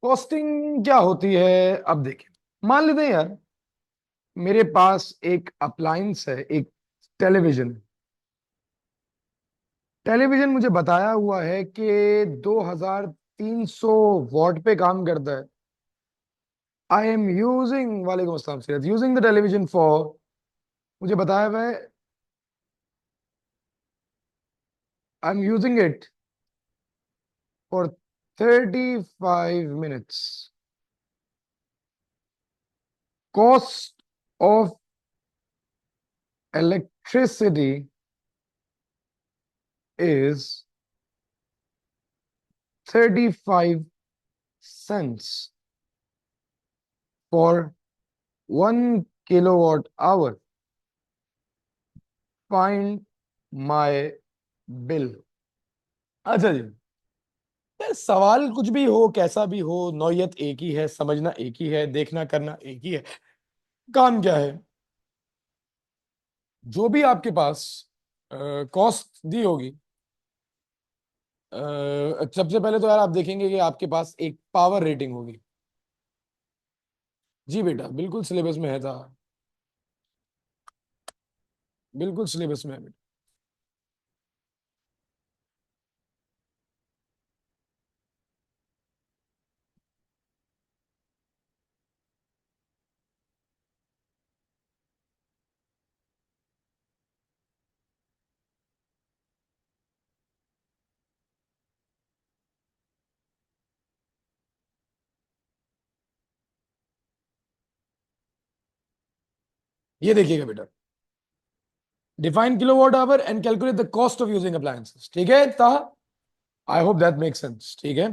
Costing क्या होती है? अब देखिए, मान लेते हैं यार, मेरे पास एक अप्लायंस है, एक टेलीविजन। टेलीविजन मुझे बताया हुआ है कि 2300 वॉट पे काम करता है। आई एम यूजिंग, वालेकुम अस्सलाम Syed, using the television for, मुझे बताया हुआ है, आई am using it for 35 minutes. Cost of electricity is 35 cents for 1 kilowatt hour. Find my bill. अच्छा जी, यार सवाल कुछ भी हो, कैसा भी हो, नौयत एक ही है, समझना एक ही है, देखना करना एक ही है। काम क्या है? जो भी आपके पास कॉस्ट दी होगी, सबसे पहले तो यार आप देखेंगे कि आपके पास एक पावर रेटिंग होगी। जी बेटा, बिल्कुल सिलेबस में है था, बिल्कुल सिलेबस में है बेटा। ये देखिएगा बेटा, define kilowatt hour and calculate the cost of using appliances. ठीक है ता, I hope that make sense. ठीक है,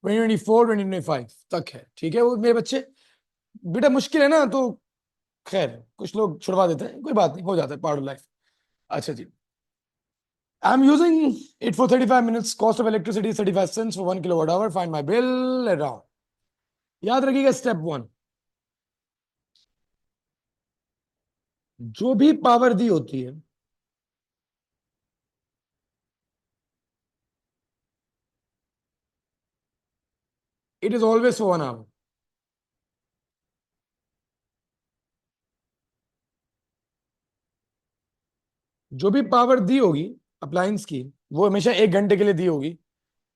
2024 2025 तक है। ठीक है वो मेरे बच्चे, बेटा मुश्किल है ना, तो खैर कुछ लोग छुड़वा देते हैं, कोई बात नहीं, हो जाता है, पार्ट ऑफ लाइफ। अच्छा जी, I am using it for 35 minutes, cost of electricity 35 cents for 1 kilowatt hour, find my bill around. याद रखिएगा स्टेप 1, जो भी पावर दी होती है, it is always for 1 hour. जो भी पावर दी होगी अप्लायंस की, वो हमेशा 1 घंटे के लिए दी होगी।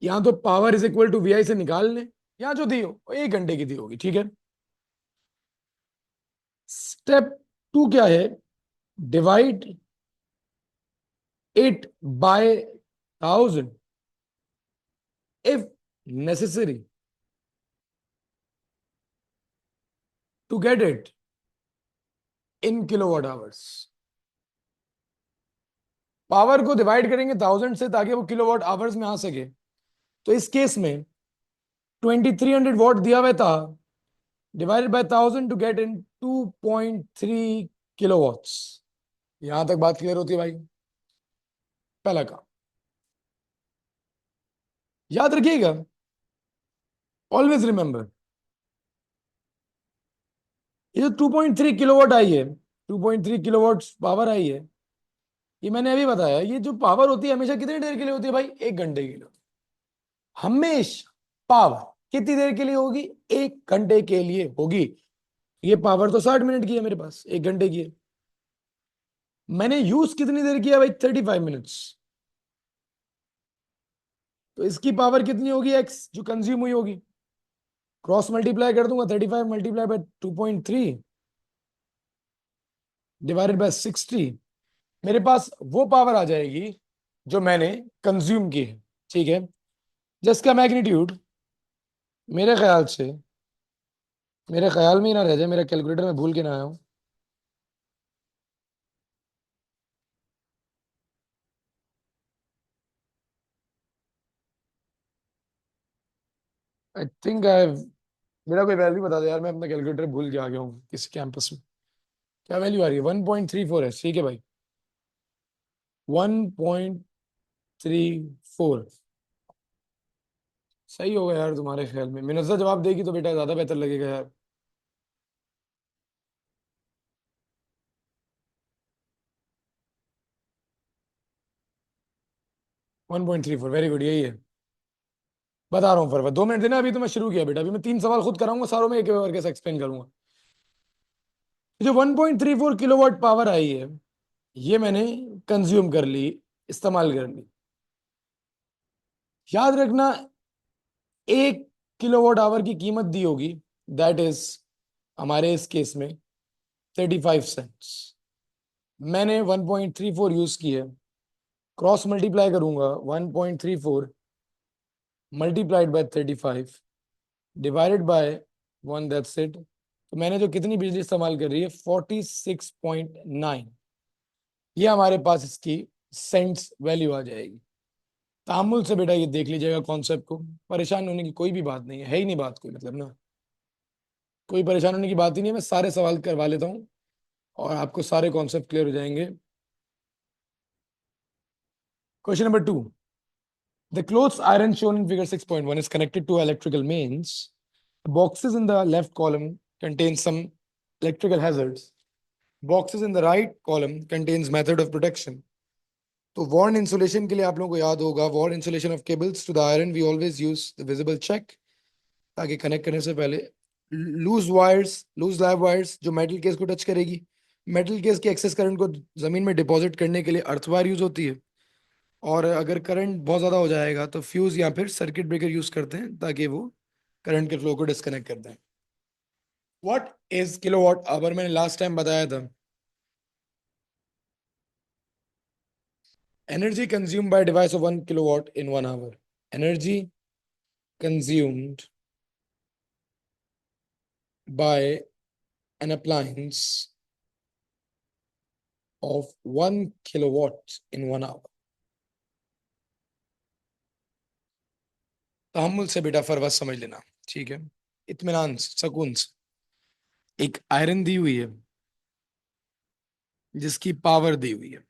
यहाँ तो power is equal to VI से निकाल लें, यहाँ जो दी हो वो 1 घंटे की दी होगी। ठीक है, स्टेप 2 क्या है? Divide it by 1000 if necessary to get it in kilowatt hours। Power को डिवाइड करेंगे 1000 से ताकि वो किलोवाट आवर्स में आ सके। तो इस केस में 2300 वॉट दिया हुआ था, divided by 1000 to get in 2.3 kilowatts. यहां तक बात क्लियर होती है भाई? पहला काम याद रखिएगा, ऑलवेज रिमेंबर, ये जो 2.3 किलोवाट आई है, 2.3 किलोवाट पावर आई है, ये मैंने अभी बताया, ये जो पावर होती है हमेशा कितनी देर के लिए होती है भाई? 1 घंटे के लिए। हमेशा पावर कितनी देर के लिए होगी? 1 घंटे के लिए होगी। ये पावर तो 60 मिनट की है, मेरे पास 1 घंटे की है। मैंने यूज कितनी देर किया भाई? 35 मिनट्स। तो इसकी पावर कितनी होगी? एक्स जो कंज्यूम हुई होगी, क्रॉस मल्टीप्लाई कर दूंगा, 35 मल्टीप्लाई बाय 2.3 डिवाइडेड बाय 60, मेरे पास वो पावर आ जाएगी जो मैंने कंज्यूम की है। ठीक है, जिसका मैग्नीट्यूड मेरे ख्याल से, मेरे ख्याल में ही ना रह जाए, मेरा कैलकुलेटर में भूल के ना आया हूं। आई थिंक आई, मेरा कोई वैल्यू बता दो यार, मैं अपना कैलकुलेटर भूल के आ गया हूँ किस कैंपस में। क्या वैल्यू आ रही है? 1.34 है। ठीक है भाई, 1.34 सही होगा यार तुम्हारे ख्याल में? मिनजा जवाब देगी तो बेटा ज्यादा बेहतर लगेगा यार। 1.34, वेरी गुड, यही है। बता रहा हूँ फरवरी, 2 मिनट देना, अभी तो मैं शुरू किया बेटा, अभी मैं 3 सवाल खुद कराऊंगा, सारों में एक एक करके एक्सप्लेन करूंगा। जो 1.34 किलोवाट पावर आई है, ये मैंने कंज्यूम कर ली, इस्तेमाल कर ली। याद रखना, 1 किलोवाट आवर की कीमत दी होगी, दैट इज हमारे इस केस में 35 सेंट्स। मैंने 1.34 यूज की है, क्रॉस मल्टीप्लाई करूंगा, 1.34 multiplied by 35 divided by 1, that's it. तो मैंने जो कितनी बिजली इस्तेमाल कर रही है, 46.9। ये हमारे पास इसकी सेंट्स वैल्यू आ जाएगी। तामुल से बेटा ये देख लीजिएगा कॉन्सेप्ट को, परेशान होने की कोई भी बात नहीं है ही नहीं, बात कोई मतलब ना, कोई परेशान होने की बात ही नहीं है। मैं सारे सवाल करवा लेता हूँ और आपको सारे कॉन्सेप्ट क्लियर हो जाएंगे। Question number 2, the clothes iron shown in figure 6.1 is connected to electrical mains. The boxes in the left column contain some electrical hazards. Boxes in the right column contains method of protection. तो worn insulation के लिए आप लोगों को याद होगा, worn insulation of cables to the iron we always use the visible check, ताकि connect करने से पहले loose wires, loose live wires जो मेटल केस को टच करेगी, मेटल केस की एक्सेस करंट को जमीन में डिपॉजिट करने के लिए अर्थ वायर यूज होती है। और अगर करंट बहुत ज्यादा हो जाएगा तो फ्यूज या फिर सर्किट ब्रेकर यूज करते हैं, ताकि वो करंट के फ्लो को डिस्कनेक्ट कर दें। व्हाट इज किलोवाट आवर, मैंने लास्ट टाइम बताया था, energy consume by device of 1 kilowatt in 1 hour. Energy consumed by an appliance of 1 kilowatt in 1 hour. तहम्मुल से बेटा फरवा समझ लेना, ठीक है, इत्मीनान से, सुकून से। एक आयरन दी हुई है जिसकी पावर दी हुई है।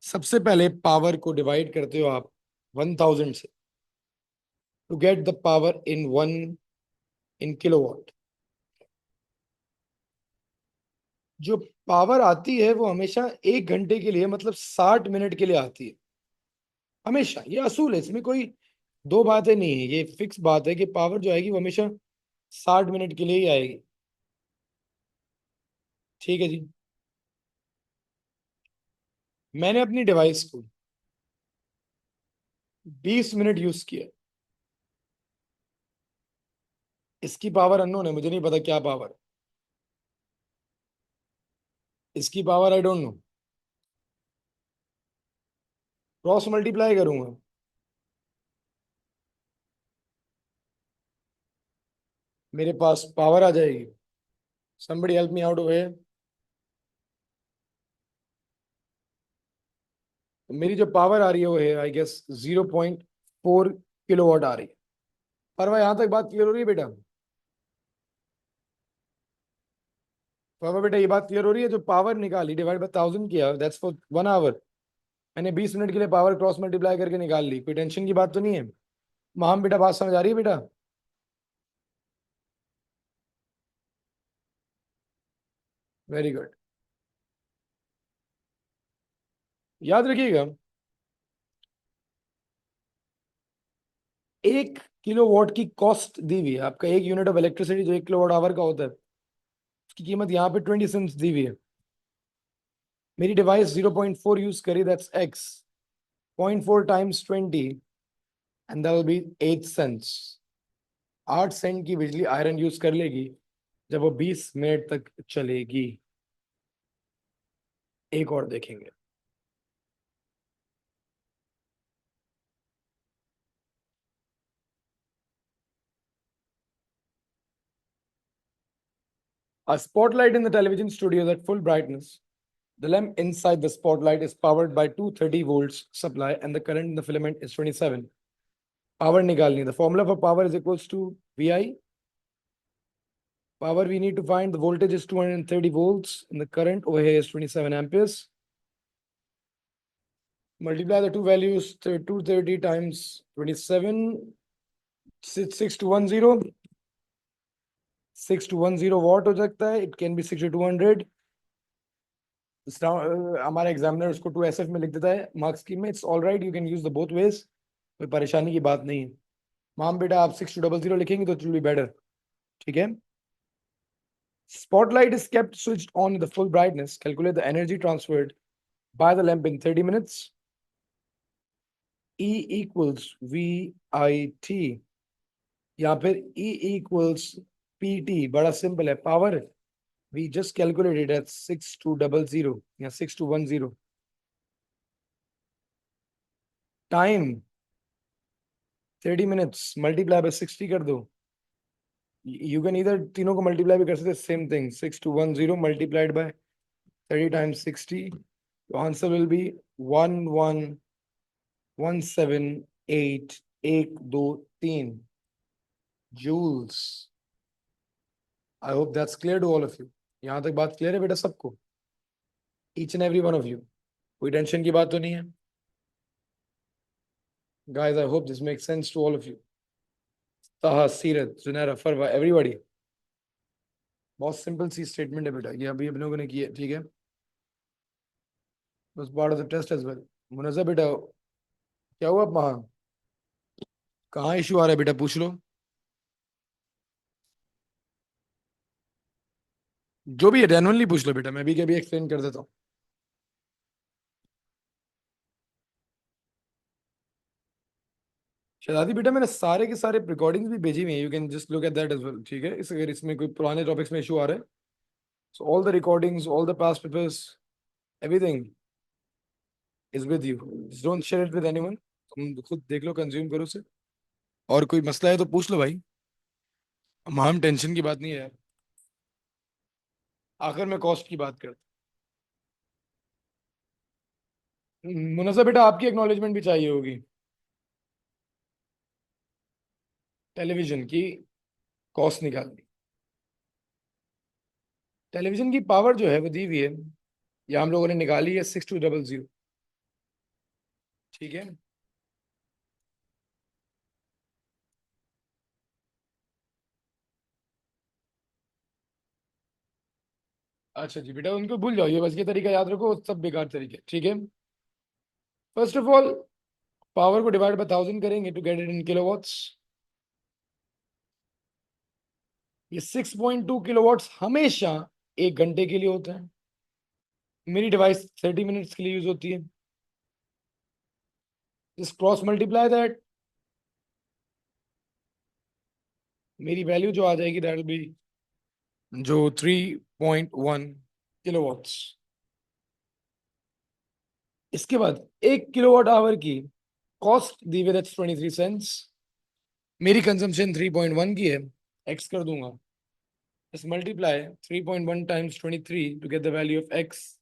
सबसे पहले पावर को डिवाइड करते हो आप 1000 से, to get the power in 1 kilowatt. जो पावर आती है वो हमेशा 1 घंटे के लिए, मतलब 60 मिनट के लिए आती है, हमेशा। ये असूल है, इसमें कोई दो बातें नहीं है, ये फिक्स बात है कि पावर जो आएगी वो हमेशा 60 मिनट के लिए ही आएगी। ठीक है जी। मैंने अपनी डिवाइस को 20 मिनट यूज किया, इसकी पावर अननोन है, मुझे नहीं पता क्या पावर, इसकी power I don't know. Cross multiply करूंगा, मेरे पास पावर आ जाएगी। somebody help me out over here। मेरी जो पावर आ रही है वो है आई गेस 0.4 किलोवाट आ रही है। पर वह यहां तक बात क्लियर हो रही है बेटा? पर बेटा ये बात क्लियर हो रही है, जो पावर निकाली डिवाइड बाय 1000 किया, दैट्स फॉर 1 आवर। मैंने 20 मिनट के लिए पावर क्रॉस मल्टीप्लाई करके निकाल ली, कोई टेंशन की बात तो नहीं है। माम बेटा बात समझ आ रही है बेटा? Very good. याद रखिएगा, 1 किलोवाट की कॉस्ट दी हुई है, आपका एक यूनिट ऑफ इलेक्ट्रिसिटी जो 1 किलोवाट आवर का होता है, उसकी कीमत यहाँ पे 20 सेंट्स दी हुई है। मेरी डिवाइस 0.4 यूज करी, that's X, 0.4 times 20 and that will be 8 cents. 8 cent की बिजली आयरन यूज कर लेगी जब वो 20 मिनट तक चलेगी। एक और देखेंगे। A spotlight in the television studio is at full brightness. The lamp inside the spotlight is powered by 230 volts supply and the current in the filament is 27. Power निकालनी, the formula for power is equals to VI. Power we need to find, the voltage is 230 volts and the current over here is 27 amperes. Multiply the two values, 230 times 27, 6210. 6210 watt हो सकता है, it can be 6200। हमारा examiner उसको 2SF में लिख देता है marks scheme में, it's all right, you can use the both ways. कोई परेशानी की बात नहीं है। माम बेटा आप 6200 लिखेंगे तो इट विल बी बेटर। ठीक है। Spotlight is kept switched on in the full brightness. Calculate the energy transferred by the lamp in 30 minutes. E equals VIT या फिर E equals PT, बड़ा सिंपल है। Power we just calculated at 6200 या 6210. Time 30 minutes multiply by 60 कर दो। You can either तीनों को multiply भी कर सकते, same thing, 6210 multiplied by 30 times 60. The answer will be 11178123 joules. I hope that's clear to all of you. यहाँ तक बात क्लियर है बेटा सबको? Each and every one of you. कोई टेंशन की बात तो नहीं है? Guys, I hope this makes sense to all of you. Taha, Sirat, Zunaira, Farwa, everybody. बहुत सिंपल सी स्टेटमेंट है बेटा, ये अभी हम लोगों ने की है। ठीक है, बस part of the test as well. Munazza बेटा क्या हुआ वहाँ? कहाँ इशू आ रहा है बेटा, पूछ लो। जो भी है जेन्युइनली पूछ लो बेटा, मैं भी कभी एक्सप्लेन कर देता हूँ। शहजादी बेटा मैंने सारे के सारे रिकॉर्डिंग्स भी भेजी हुई हैं, you can just look at that as well. ठीक है, इस अगर इसमें कोई पुराने टॉपिक्स में इशू आ रहा है, so all the recordings, all the past papers, everything is with you. Just don't share it with anyone. तुम खुद देख लो, कंज्यूम करो उसे। और कोई मसला है तो पूछ लो भाई, हम टेंशन की बात नहीं है यार। आखिर में कॉस्ट की बात करते हैं। मुनज़्ज़ा बेटा आपकी एक्नॉलेजमेंट भी चाहिए होगी। टेलीविजन की कॉस्ट निकालनी। टेलीविजन की पावर जो है वो दी हुई है, या हम लोगों ने निकाली है 6200। ठीक है, अच्छा जी बेटा उनको भूल जाओ, ये बस ये तरीका याद रखो, सब बेकार तरीके। ठीक है, फर्स्ट ऑफ ऑल पावर को डिवाइड बाय 1000 करेंगे to get it in kilowatts. ये 6.2 किलोवाट्स हमेशा 1 घंटे के लिए होता है। मेरी डिवाइस 30 मिनट्स के लिए यूज होती है। जस्ट क्रॉस मल्टीप्लाई दैट, मेरी वैल्यू जो आ जाएगी दैट विल बी जो 3.1 किलोवाट्स। इसके बाद 1 किलोवाट आवर की कॉस्ट दी हुई, दैट्स 23 सेंट्स। मेरी कंजम्पशन 3.1 की है, एक्स कर दूंगा। Just multiply 3.1 times 23 to get the value of x,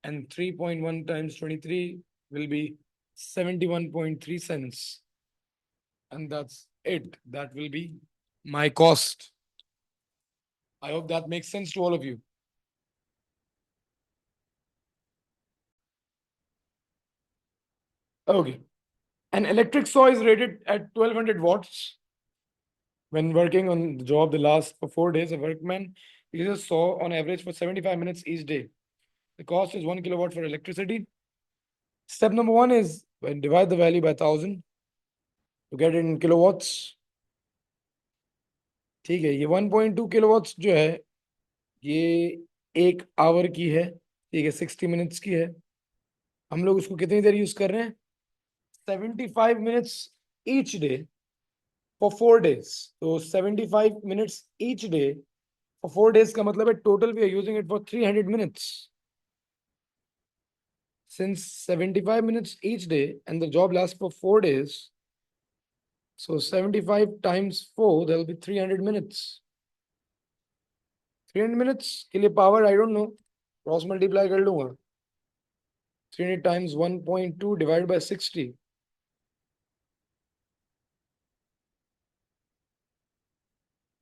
and 3.1 times 23 will be 71.3 cents, and that's it. That will be my cost. I hope that makes sense to all of you. Okay. An electric saw is rated at 1200 watts. When working on the job the last for 4 days, a workman uses a saw on average for 75 minutes each day. The cost is 1 kilowatt for electricity. Step number 1 is when divide the value by 1000 to get it in kilowatts. ठीक है, ये 1.2 kilowatts जो है ये 1 our की है। ठीक है, 60 मिनट्स की है। हम लोग उसको कितनी देर यूज कर रहे हैं? 75 minutes each day for 4 days। तो 75 minutes each day for 4 days का मतलब है total we are using it for 300 minutes. Since 75 minutes each day and the job lasts for 4 days, so 75 times 4, there will be 300 minutes. 300 minutes के लिए power I don't know, cross multiply कर लूंगा। 300 times 1.2 divided by 60,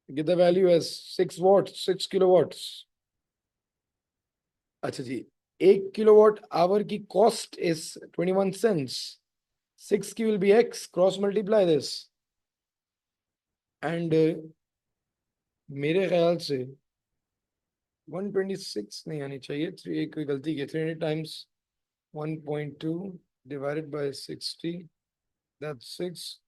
get the value as 6 watts, 6 kilowatts. अच्छा जी, 1 kilowatt hour की cost is 21 cents. 6 की will be x, cross multiply this, and मेरे ख्याल से 126 नहीं आनी चाहिए, एक कोई गलती की। 300 times 1.2 divided by 60, दैट्स 6।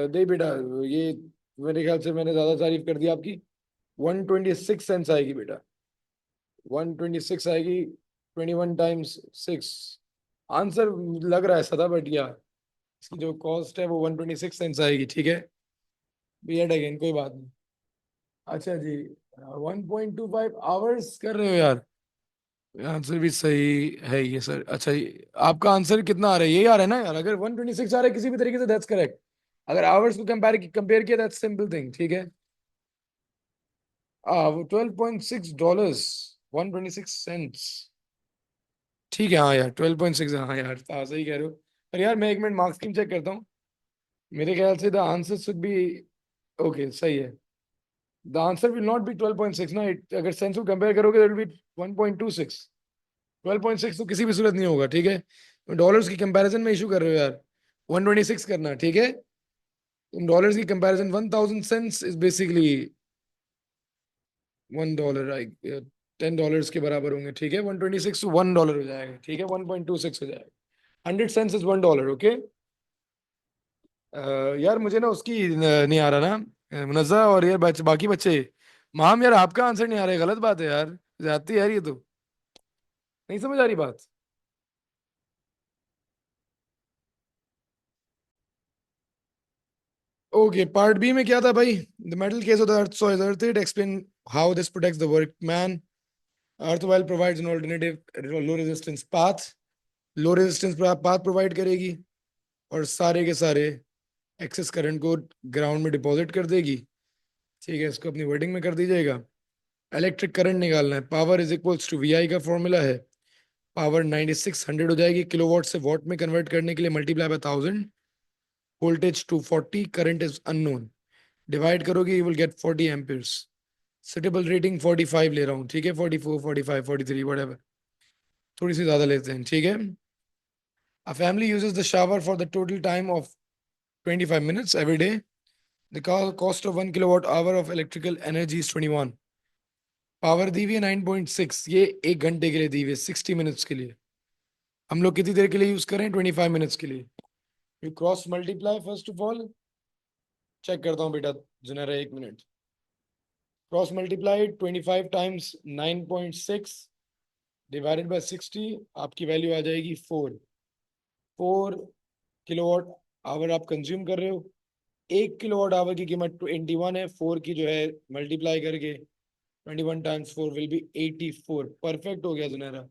दे बेटा, ये मेरे ख्याल से मैंने ज्यादा तारीफ कर दी आपकी। 126 सेंस आएगी बेटा, 126 आएगी। 21 × 6 आंसर लग रहा है सदा, बट या इसकी जो कॉस्ट है वो 126 सेंस आएगी, ठीक है। बी एड अगेन, कोई बात नहीं। अच्छा जी, 1.25 आवर्स कर रहे हो यार। आंसर भी सही है ये सर। अच्छा, ये आपका आंसर कितना आ रहा है? यही आ रहा है ना यार? अगर 126 आ रहा है किसी भी तरीके से, दैट्स करेक्ट। अगर आवर्स को कंपेयर किया, दैट्स सिंपल थिंग, ठीक है। वो $12.6, 126 सेंट्स। ठीक है, हाँ यार 12.6, हाँ यार, हाँ सही कह रहे हो। पर यार मैं एक मिनट मार्क्स स्कीम चेक करता हूँ। मेरे ख्याल से the answer should be okay, सही है। The answer will not be 12.6 ना। अगर सेंस को कंपेयर करोगे तो विल बी 1.26। 12.6 तो किसी भी सूरत नहीं होगा, ठीक है। डॉलर्स की कंपैरिजन में इशू कर रहे हो यार। 126 करना, ठीक है। तुम डॉलर्स की कंपैरिजन, 1000 सेंट्स इज बेसिकली $1। आई $10 के बराबर होंगे, ठीक है। 126 to $1 हो जाएगा, ठीक है। 1.26 हो जाएगा। 100 सेंट्स इज $1, ओके। यार मुझे ना उसकी नहीं आ रहा ना, मुनज़्ज़ा और यार बाकी बच्चे। माम यार आपका आंसर नहीं आ रहा है, गलत बात है यार, जाती है यार ये तो। नहीं समझ आ रही बात। ओके, पार्ट बी में क्या था भाई? The metal case of the earth soil earthed, explain how this protects the workman. Earth oil provides an alternative low resistance path. Low resistance path provide करेगी और सारे के सारे एक्सेस करंट को ग्राउंड में डिपॉजिट कर देगी, ठीक है। इसको अपनी वर्डिंग में कर दीजिएगा। इलेक्ट्रिक करंट निकालना है, power is equals to V I का फॉर्मूला है। पावर 9600 हो जाएगी, किलोवाट से वॉट में कन्वर्ट करने के लिए multiply by 1000। Voltage 240, current is unknown, divide करोगे you will get 40 amperes. Suitable rating 45 ले रहा हूँ, ठीक है। 44, 45, 43, व्हाटएवर, थोड़ी सी ज्यादा लेते हैं, ठीक है। A family uses the shower for the total time of 25 minutes every day. The cost of 1 kilowatt hour of electrical energy is 21। Power दी हुई है 9.6, ये 1 घंटे के लिए दी हुई है, 60 मिनट्स के लिए। हम लोग कितनी देर के लिए यूज करें? 25 मिनट्स के लिए। You cross multiply first of all, check करता हूँ बेटा Junaira, 1 minute. Cross multiply 25 times 9.6 divided by 60, आपकी वैल्यू आ जाएगी 4। 4 किलोवाट आवर आप कंज्यूम कर रहे हो। 1 किलोवाट आवर की कीमत 21 है, 4 की जो है मल्टीप्लाई करके 21 × 4 विल बी 84। परफेक्ट हो गया जुनैरा।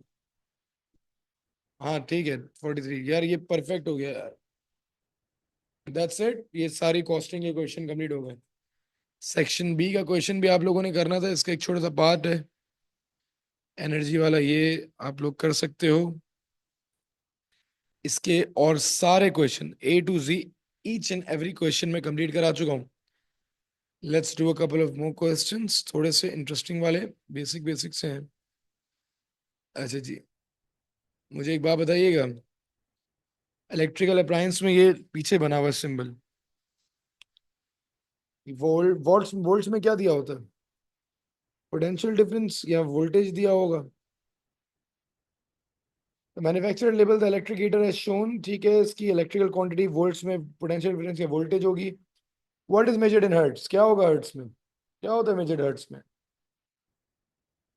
हाँ ठीक है, 43 यार, ये परफेक्ट हो गया यार। दैट्स इट, ये सारी कॉस्टिंग के क्वेश्चन कंप्लीट हो गए। सेक्शन बी का क्वेश्चन भी आप लोगों ने करना था, इसका एक छोटा सा पार्ट है एनर्जी वाला, ये आप लोग कर सकते हो। इसके और सारे question A to Z, each and every question में कंप्लीट करा चुका हूँ। Let's do a couple of more questions, थोड़े से इंटरेस्टिंग वाले, बेसिक बेसिक से हैं। अच्छा जी, मुझे एक बात बताइएगा, इलेक्ट्रिकल अप्लायंस में ये पीछे बना हुआ सिंबल, वोल्ट्स वोल्ट्स में क्या दिया होता है? पोटेंशियल डिफरेंस या वोल्टेज दिया होगा। Manufacturer label the electric heater as shown, ठीक है। इसकी इलेक्ट्रिकल क्वांटिटी वोल्ट्स में पोटेंशियल डिफरेंस या वोल्टेज होगी। What is measured in hertz, क्या होगा हर्ट्स में? क्या होता है मेजर्ड हर्ट्स में?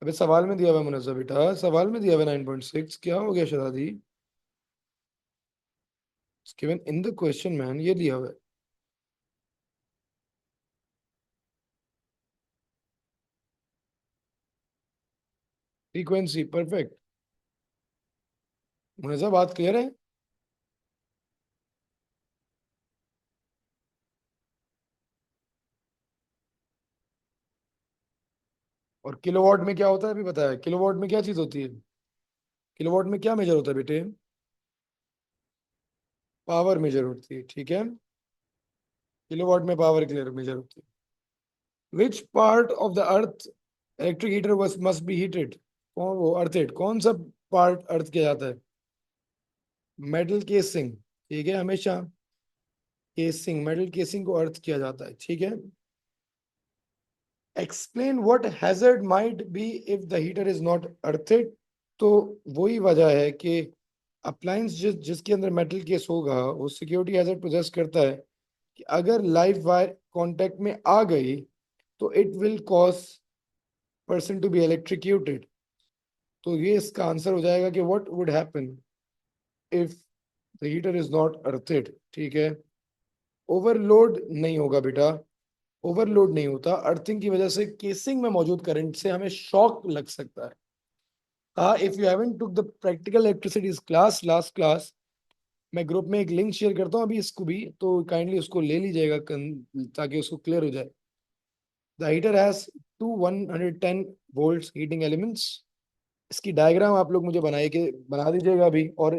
अबे सवाल में दिया हुआ है मुनज़्ज़ा बेटा, सवाल में दिया हुआ है 9.6, क्या हो गया शरादी? Given in the question man, ये दिया हुआ है। Frequency, perfect. मुनज़्ज़ा बात क्लियर है? और किलोवाट में क्या होता है अभी बताया? किलोवाट में क्या चीज होती है? किलोवाट में क्या मेजर होता है बेटे? पावर मेजर होती है, ठीक है। किलोवाट में पावर क्लियर मेजर होती है। Which part of the earth electric heater वस मस्ट बी हीटेड? कौन वो अर्थेड, कौन सा पार्ट अर्थ किया जाता है? मेटल केसिंग, ठीक है। हमेशा केसिंग, मेटल केसिंग को अर्थ किया जाता है, ठीक है। Explain what hazard might be if the heater is not earthed. तो वही वजह है कि अप्लायंस जिसके अंदर मेटल केस होगा वो सिक्योरिटी हैजर्ड पोजेस करता है कि अगर लाइव वायर कांटेक्ट में आ गई तो it will cause person to be electrocuted. तो ये इसका आंसर हो जाएगा कि what would happen if the heater is not earthed. ठीक है, ओवरलोड नहीं होगा बेटा, ओवरलोड नहीं होता। अर्थिंग की वजह से केसिंग में मौजूद करंट से हमें शॉक लग सकता है। हाँ, if you haven't took the practical electricities class last class, मैं ग्रुप में एक लिंक शेयर करता हूँ अभी इसको भी, तो काइंडली उसको ले लीजिएगा ताकि उसको क्लियर हो जाए। The heater has two 110 volts heating elements. इसकी डायग्राम आप लोग मुझे बनाए के बना दीजिएगा अभी, और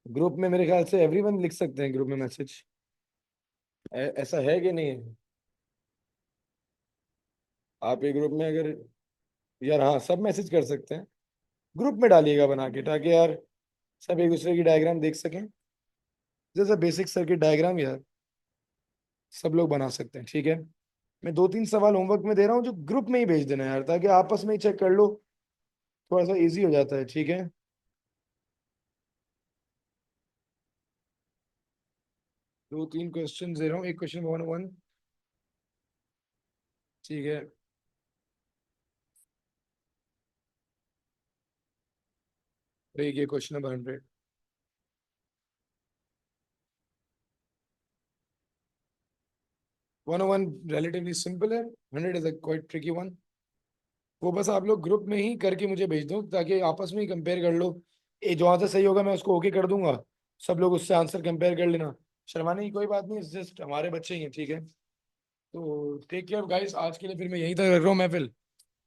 ग्रुप में मेरे ख्याल से एवरीवन लिख सकते हैं ग्रुप में मैसेज। ऐसा है कि नहीं है? आप ये ग्रुप में अगर, यार हाँ सब मैसेज कर सकते हैं, ग्रुप में डालिएगा बना के ताकि यार सब एक दूसरे की डायग्राम देख सकें। जैसा बेसिक सर्किट डायग्राम यार सब लोग बना सकते हैं। ठीक है, मैं दो तीन सवाल होमवर्क में दे रहा हूँ जो ग्रुप में ही भेज देना यार, ताकि आपस में ही चेक कर लो, थोड़ा सा इजी हो जाता है। ठीक है, दो तीन क्वेश्चन दे रहा हूँ, एक क्वेश्चन 101। ठीक है, एक ये क्वेश्चन नंबर 100। 101 रिलेटिवली सिंपल है, 100 is a quite tricky one. वो बस आप लोग ग्रुप में ही करके मुझे भेज दो ताकि आपस में ही कंपेयर कर लो। ये जो आंसर सही होगा मैं उसको ओके कर दूंगा, सब लोग उससे आंसर कंपेयर कर लेना। शर्माने की कोई बात नहीं, जस्ट हमारे बच्चे ही हैं। ठीक है, तो टेक केयर गाइस, आज के लिए फिर मैं यहीं तक रख रहा हूँ। मैं फिर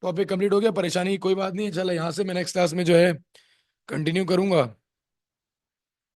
टॉपिक कंप्लीट हो गया, परेशानी की कोई बात नहीं है। चलो यहाँ से मैं नेक्स्ट क्लास में जो है कंटिन्यू करूंगा।